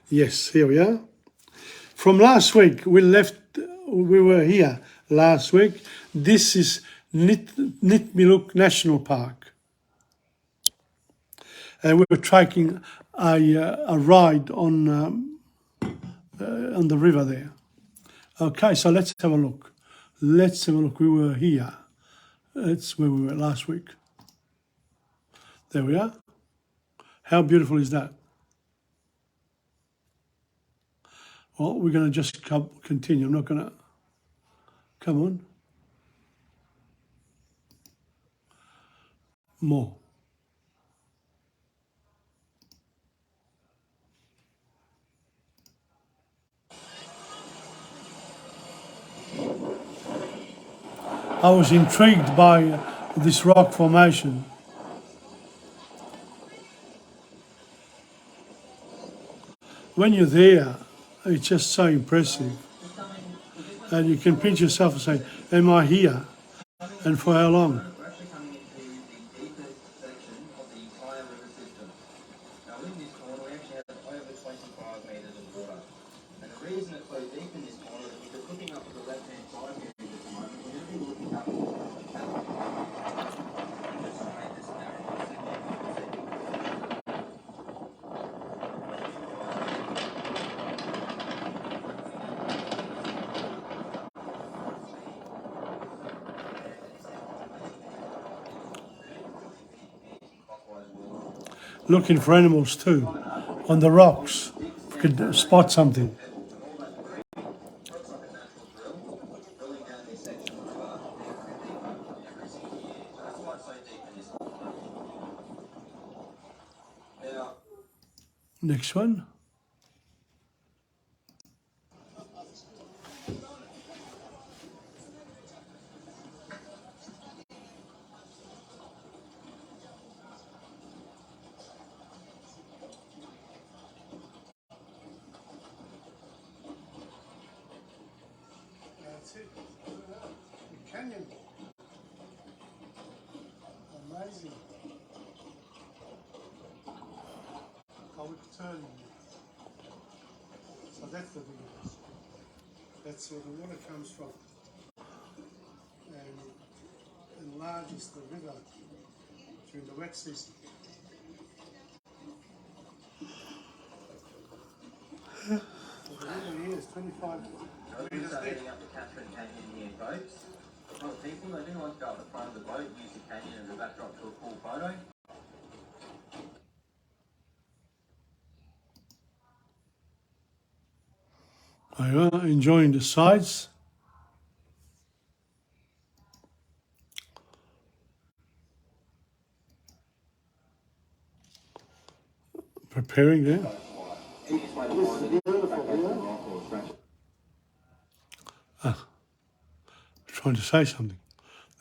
Yes, here we are. From last week, we were here last week. This is Nitmiluk National Park. And we were taking a ride on the river there. Okay, so let's have a look. We were here. That's where we were last week. There we are. How beautiful is that? Well, we're going to just continue. I'm not going to... Come on. More. I was intrigued by this rock formation. When you're there, it's just so impressive. And you can pinch yourself and say, am I here? And for how long? Looking for animals too, on the rocks. You could spot something. Next one. That's it. The canyon. Amazing. How it's turning. So that's the beginning. That's where the water comes from. And enlarges the river during the wet season. So the river here is 25 metres deep. Up the Catherine Canyon near boats. A lot of people, they do like to go up the front of the boat, use the canyon as a backdrop to a cool photo. I are enjoying the sights. Preparing there. Trying to say something.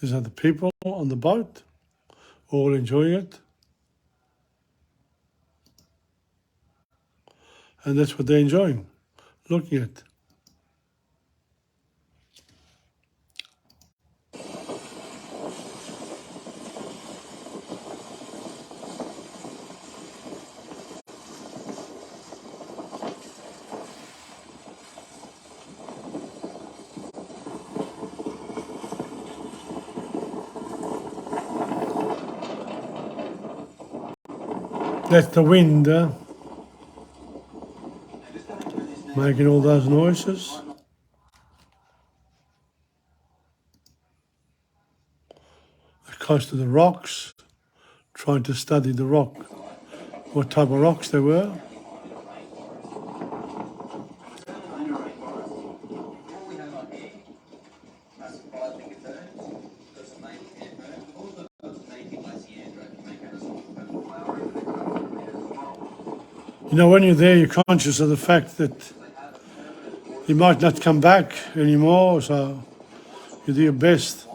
These are the people on the boat, all enjoying it. And that's what they're enjoying, looking at. That's the wind making all those noises. They're close to the rocks, trying to study the rock, what type of rocks they were. You know, when you're there, you're conscious of the fact that you might not come back anymore, so you do your best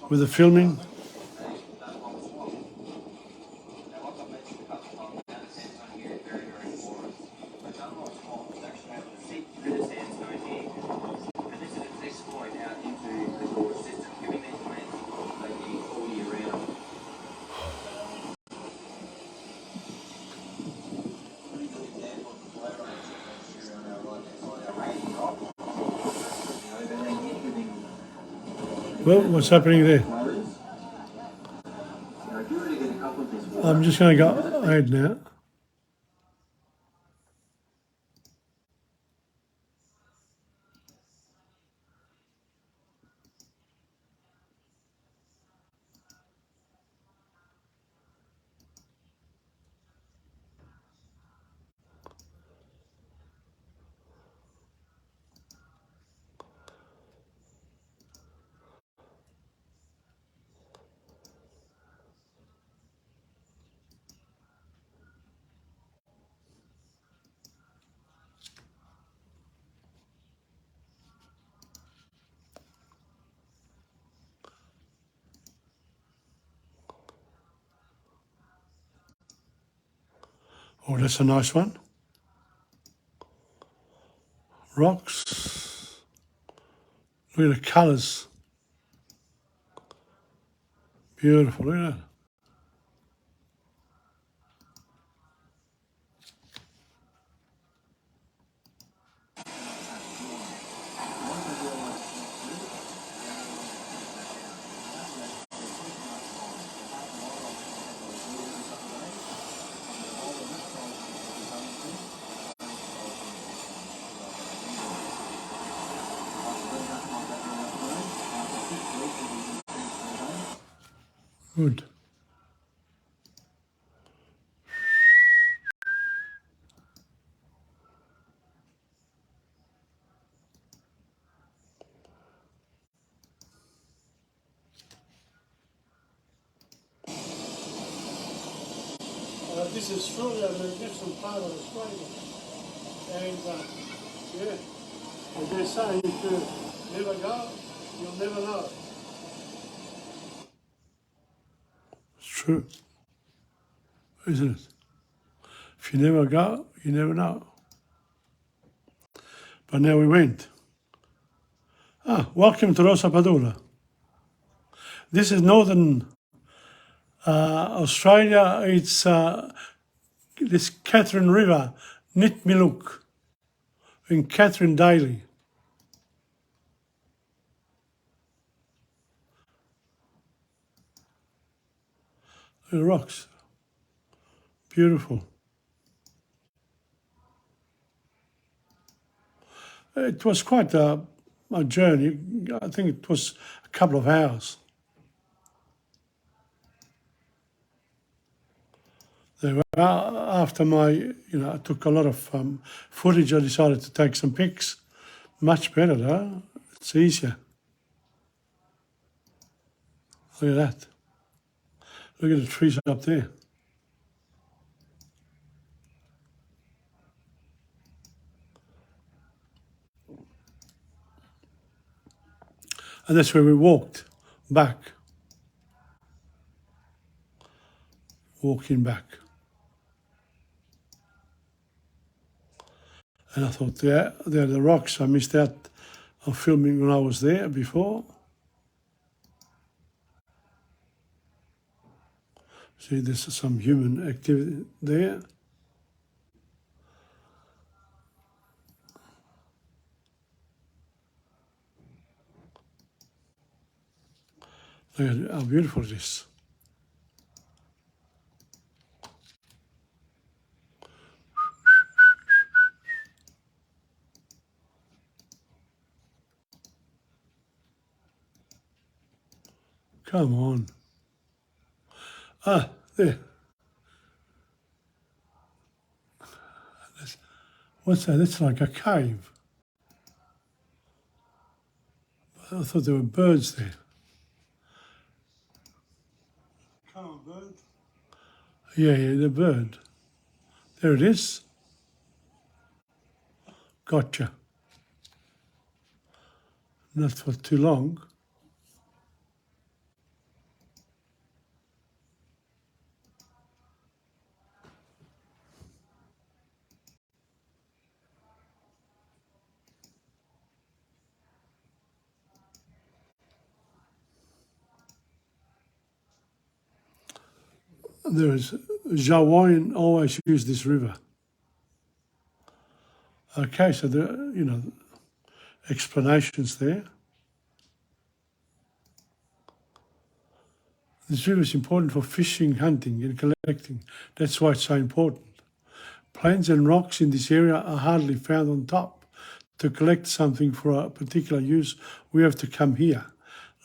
with the filming. Well, what's happening there? I'm just going to go ahead now. Oh, that's a nice one. Rocks. Look at the colours. Beautiful, look at that. Good. This is truly a magnificent part of Australia. And yeah, as they say, if you never go, you'll never know. It's true, isn't it? If you never go, you never know. But now we went. Welcome to Rosa Padula. This is northern Australia. It's this Catherine River, Nitmiluk, in Catherine Daly. The rocks, beautiful. It was quite a journey. I think it was a couple of hours. They were after I took a lot of footage. I decided to take some pics. Much better though. It's easier. Look at that. Look at the trees up there. And that's where we walked back. Walking back. And I thought, they're the rocks. I missed out on filming when I was there before. See, there's some human activity there. Look at how beautiful it is. Come on. Ah, there. What's that? That's like a cave. I thought there were birds there. Come on, bird. Yeah, the bird. There it is. Gotcha. Not for too long. There is Hawaiian always use this river. Okay, so there, explanations there. This river is important for fishing, hunting and collecting. That's why it's so important. Plants and rocks in this area are hardly found on top. To collect something for a particular use, we have to come here.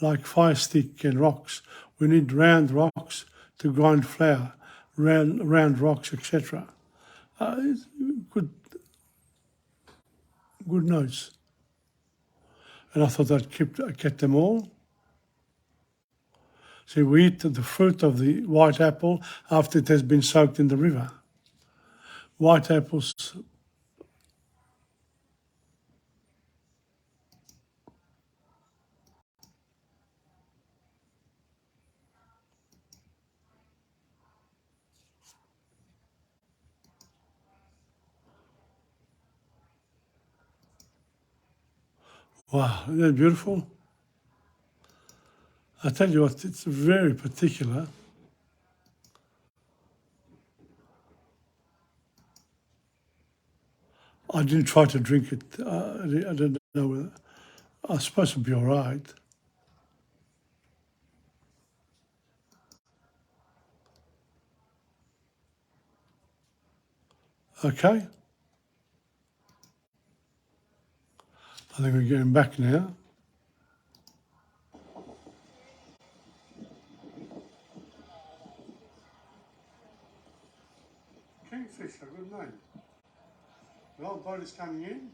Like fire stick and rocks, we need round rocks to grind flour, round rocks, etc. Good notes. And I thought I'd kept them all. See, we eat the fruit of the white apple after it has been soaked in the river. White apples. Wow, isn't that beautiful? I tell you what, it's very particular. I didn't try to drink it. I don't know whether I was supposed to be all right. Okay. I think we're getting back now. Kingfisher, good name. The old boat is coming in.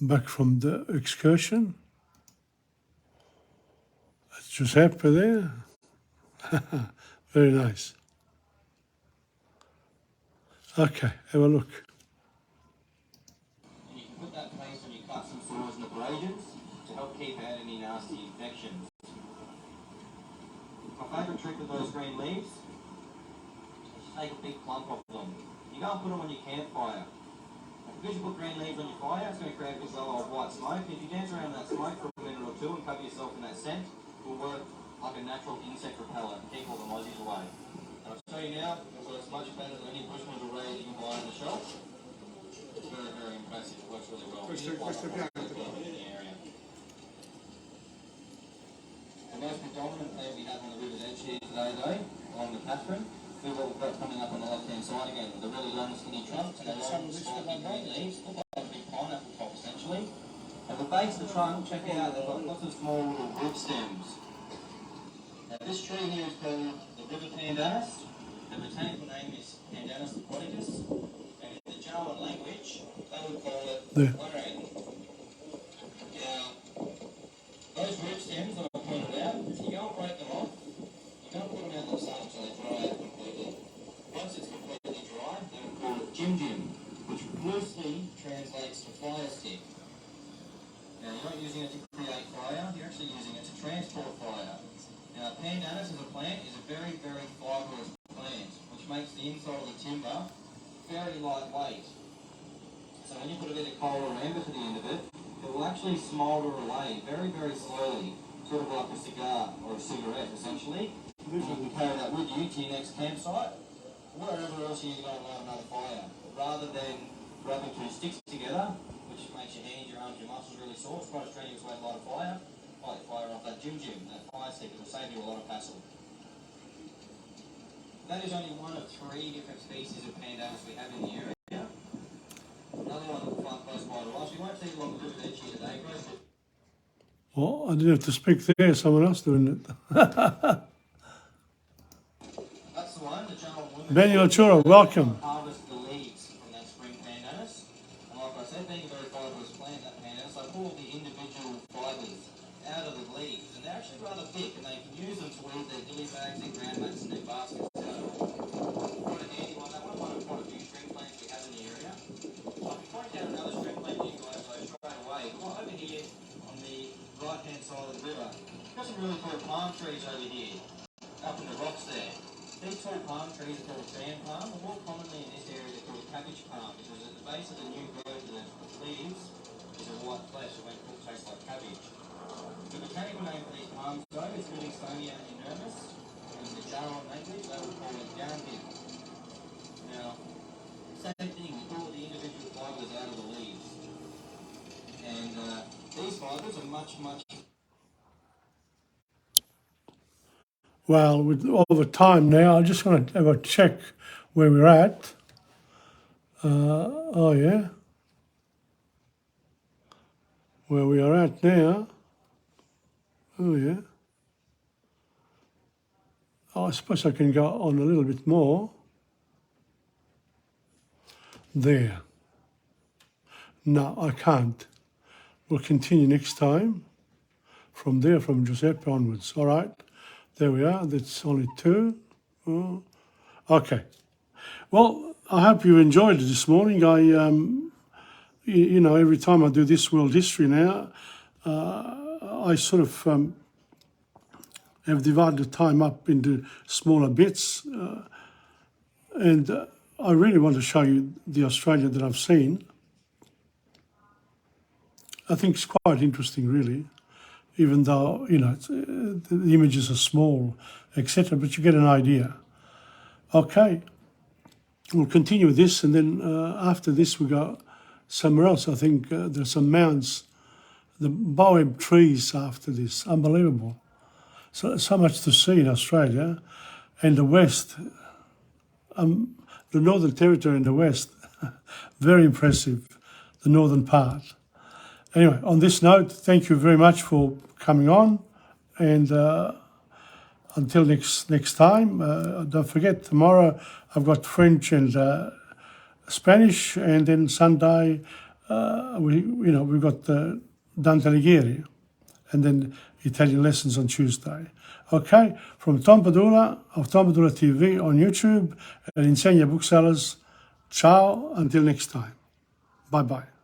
Back from the excursion. That's Giuseppe there. Very nice. Okay, have a look. And you can put that paste on your cuts and sores and abrasions to help keep out any nasty infections. My favourite trick with those green leaves is to take a big clump of them. You go and put them on your campfire. Because you put green leaves on your fire, it's going to create this little old white smoke. If you dance around that smoke for a minute or two and cover yourself in that scent, it will work like a natural insect repellent and keep all the mozzies away. And I'll show you now, it works much better than any Bushman array that you can buy on the shelf. It's very, very impressive. It works really well. In the area. The most predominant plant we have on the river's edge here today, though, along the Catherine, is what we've got coming up on the left-hand side again. The really long, skinny trunks and the long, spiky green leaves. Look like a big pineapple top, essentially. At the base of the trunk, check it out, they've got lots of small little root stems. Now, this tree here is called the river pandanus. The botanical name is Pandanus aquaticus. And in the Jawa language, they would call it orang. Now, those root stems that I pointed out, you go and break them off, you go and put them out in the sun until they dry out completely. Once it's completely dry, they would call it jim jim, which loosely translates to fire stick. Now, you're not using it to create fire, you're actually using it to transport fire. Now, pandanus as a plant is a very, very fibrous plant, which makes the inside of the timber very lightweight. So when you put a bit of coal or amber to the end of it, it will actually smoulder away very, very slowly, sort of like a cigar or a cigarette, essentially. You can carry that with you to your next campsite, wherever else you go and light another fire. Rather than rubbing two sticks together, which makes your hands, your arms, your muscles really sore, it's quite a strenuous way to light a fire. Light the fire off that gym, that fire stick. It'll save you a lot of hassle. That is only one of 3 different species of pandanus we have in the area. Another one that we'll find close by to us. We won't see a lot of good veg here today, guys. Well, I didn't have to speak there, someone else doing it. That's the one, the General Women. Benny Lachura, welcome. Harvest the leaves from that spring pandanus. And like I said, being a very fibrous plant, that pandanus, I pull the individual fibres out of the leaves. And they're actually rather thick, and they can use them to weave their dilly bags, their ground mats, and their baskets. Quite a handy one. That one of quite a few string plants we have in the area. I can point out another string plant to you guys straight away. Well, over here on the right-hand side of the river, we've got some really cool palm trees over here, up in the rocks there. These tall palm trees are called fan palm, and more commonly in this area they're called cabbage palm, because at the base of the new growth of the leaves is a white flesh that when cooked tastes like cabbage. The botanical name for these palms though is Insegna enormous, and in the Jaron language they would call it downhill. Now, same thing, we pull the individual fibres out of the leaves. And these fibres are much Well, with all the time now, I just want to have a check where we're at. Oh, yeah. Where we are at now. Oh, yeah. Oh, I suppose I can go on a little bit more. There. No, I can't. We'll continue next time. From there, from Giuseppe onwards. All right. There we are. That's only 2. Oh. Okay. Well, I hope you enjoyed it this morning. You know, every time I do this world history now, I sort of have divided the time up into smaller bits, and I really want to show you the Australia that I've seen. I think it's quite interesting, really. Even though, you know, the images are small, etc., but you get an idea. Okay, we'll continue with this, and then after this we go somewhere else. I think there's some mounds, the baobab trees after this, unbelievable. So much to see in Australia, and the West, the Northern Territory and the West, very impressive, the northern part. Anyway, on this note, thank you very much for coming on, and until next time, don't forget, tomorrow I've got French and Spanish, and then Sunday we've got Dante Alighieri, and then Italian lessons on Tuesday. Okay, from Tom Padula of TomPadulaTV on YouTube and Insegna Booksellers. Ciao, until next time. Bye-bye.